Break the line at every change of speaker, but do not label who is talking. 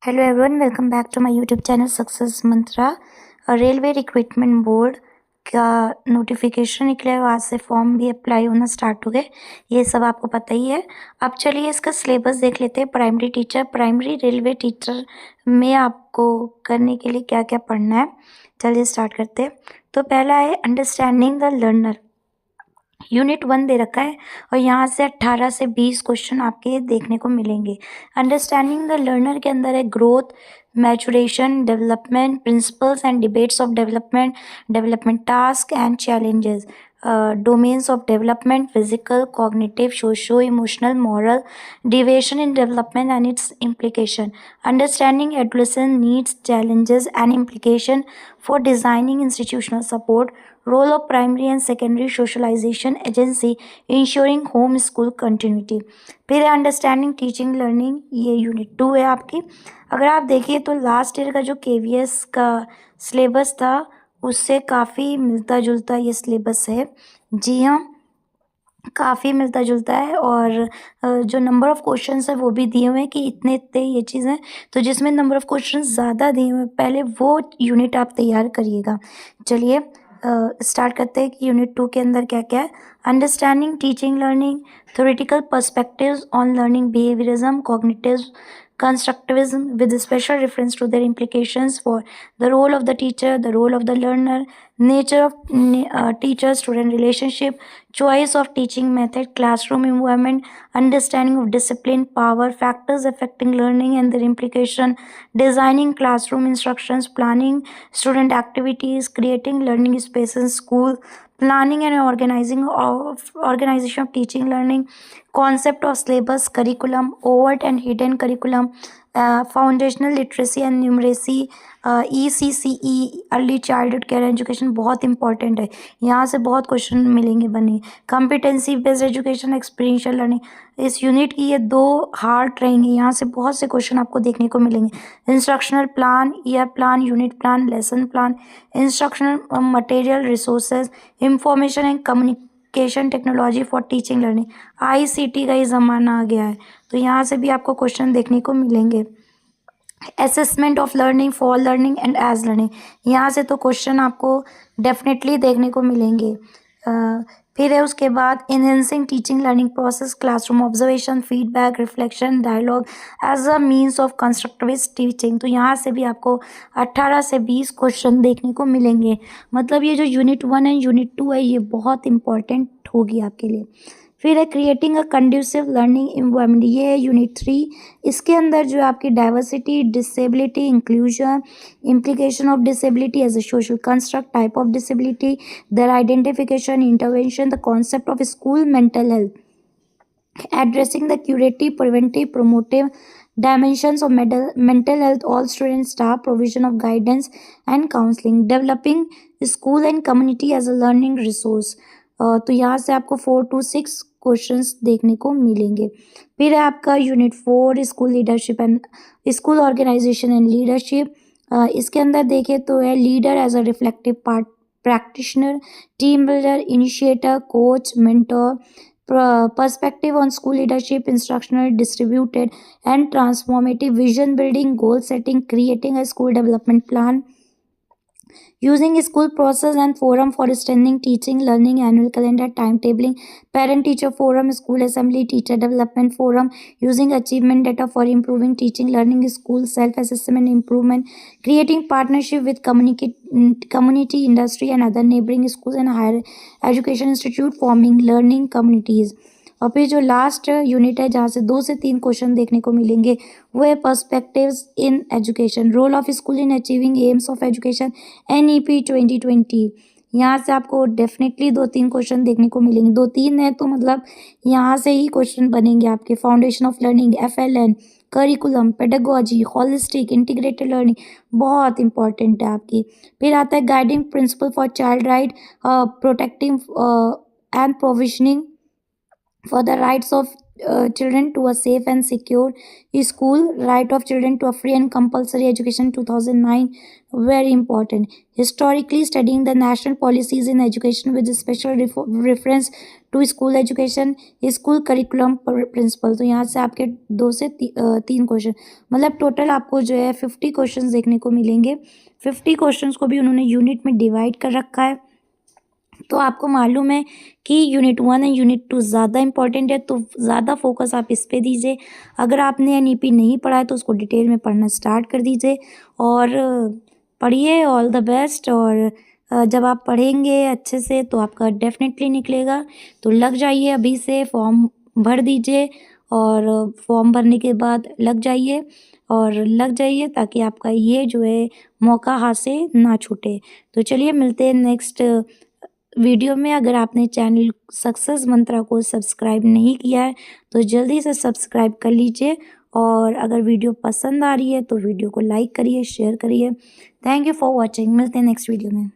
Hello everyone, welcome back to my YouTube channel Success Mantra. Railway recruitment board का notification निकला है, आज से फॉर्म भी अप्लाई होना स्टार्ट हो गए। ये सब आपको पता ही है। अब चलिए इसका सिलेबस देख लेते हैं। Primary teacher, primary railway teacher में आपको करने के लिए क्या क्या पढ़ना है, चलिए स्टार्ट करते हैं। तो पहला है अंडरस्टैंडिंग द लर्नर। यूनिट 1 दे रखा है और यहाँ से 18 से 20 क्वेश्चन आपके देखने को मिलेंगे। अंडरस्टैंडिंग द लर्नर के अंदर है growth, maturation, development, principles and debates of development, development task and challenges, domains of development, physical, cognitive, socio-emotional, moral, deviation in development and its implication, understanding adolescent needs, challenges and implication for designing institutional support, role of primary and secondary socialization agency, ensuring home school continuity। फिर understanding teaching learning, ये unit 2 है आपकी। अगर आप देखिए तो last year का जो केवीएस का सिलेबस था उससे काफ़ी मिलता जुलता ये सिलेबस है। जी हाँ, काफ़ी मिलता जुलता है और जो नंबर ऑफ़ क्वेश्चंस है वो भी दिए हुए हैं कि इतने इतने ये चीज़ें, तो जिसमें नंबर ऑफ़ क्वेश्चंस ज़्यादा दिए हुए हैं पहले वो यूनिट आप तैयार करिएगा। चलिए स्टार्ट करते हैं कि यूनिट 2 के अंदर क्या क्या है। Understanding teaching learning, theoretical perspectives on learning behaviourism, cognitive constructivism with special reference to their implications for the role of the teacher, the role of the learner, nature of teacher-student relationship, choice of teaching method, classroom environment, understanding of discipline, power, factors affecting learning and their implication, designing classroom instructions, planning student activities, creating learning spaces in school, planning and organization of teaching learning, concept of syllabus, curriculum, overt and hidden curriculum, foundational literacy and numeracy, ECCE early childhood care education बहुत important है, यहाँ से बहुत question मिलेंगे बने। Competency based education, experiential learning, इस unit की ये 2 हार्ड रहेंगे, यहाँ से बहुत से क्वेश्चन आपको देखने को मिलेंगे। Instructional plan, year plan, unit plan, lesson plan, instructional material resources, information and communication technology for teaching learning, ICT का ही ज़माना आ गया है, तो यहाँ से भी आपको क्वेश्चन देखने को मिलेंगे। Assessment of learning, for learning and as learning, यहाँ से तो क्वेश्चन आपको डेफिनेटली देखने को मिलेंगे। फिर है उसके बाद enhancing teaching learning process, classroom observation, feedback, reflection, dialogue as a means of constructivist teaching, तो यहाँ से भी आपको 18 से 20 क्वेश्चन देखने को मिलेंगे। मतलब ये जो यूनिट 1 है, यूनिट 2 है, ये बहुत इंपॉर्टेंट होगी आपके लिए। फिर है creating a conducive learning environment, ये है यूनिट 3। इसके अंदर जो आपकी diversity, disability, inclusion, implication of disability as a social construct, type of disability, their identification, intervention, the concept of school mental health, addressing the curative, preventive, promotive dimensions of mental health, all student staff, provision of guidance and counseling, developing school and community as a learning resource। तो यहाँ से आपको 4 to 6 questions देखने को मिलेंगे। फिर है आपका unit 4 school leadership and school organisation and leadership. इसके अंदर देखें तो है leader as a reflective part, practitioner, team builder, initiator, coach, mentor, perspective on school leadership, instructional, distributed and transformative, vision building, goal setting, creating a school development plan, using school process and forum for strengthening teaching learning, annual calendar, timetabling, parent teacher forum, school assembly, teacher development forum, using achievement data for improving teaching learning, school self assessment improvement, creating partnership with community, industry and other neighboring schools and higher education institute, forming learning communities। और फिर जो last unit है जहाँ से 2 से 3 question देखने को मिलेंगे वो है perspectives in education, role of school in achieving aims of education, NEP 2020। यहाँ से आपको डेफिनेटली 2-3 क्वेश्चन देखने को मिलेंगे। 2-3 है तो मतलब यहाँ से ही क्वेश्चन बनेंगे आपके। Foundation of learning, FLN, curriculum, pedagogy, holistic integrated learning बहुत इंपॉर्टेंट है आपकी। फिर आता है guiding principal for child right, protecting and provisioning for the rights of children to a safe and secure school, right of children to a free and compulsory education 2009, very important. Historically studying the national policies in education with special reference to school education, school curriculum principle. तो यहाँ से आपके 2 से 3 question, मतलब total आपको जो है 50 question देखने को मिलेंगे। 50 क्वेश्चन को भी उन्होंने यूनिट में डिवाइड कर रखा है। तो आपको मालूम है कि यूनिट 1 एंड यूनिट 2 ज़्यादा इंपॉर्टेंट है, तो ज़्यादा फोकस आप इस पे दीजिए। अगर आपने एनईपी नहीं पढ़ा है तो उसको डिटेल में पढ़ना स्टार्ट कर दीजिए और पढ़िए। All the best. और जब आप पढ़ेंगे अच्छे से तो आपका डेफिनेटली निकलेगा। तो लग जाइए, अभी से फॉर्म भर दीजिए और फॉर्म भरने के बाद लग जाइए ताकि आपका ये जो है मौका हाथ से ना छूटे। तो चलिए मिलते हैं नेक्स्ट वीडियो में। अगर आपने चैनल सक्सेस मंत्रा को सब्सक्राइब नहीं किया है तो जल्दी से सब्सक्राइब कर लीजिए और अगर वीडियो पसंद आ रही है तो वीडियो को लाइक करिए, शेयर करिए। Thank you for watching. मिलते हैं नेक्स्ट वीडियो में।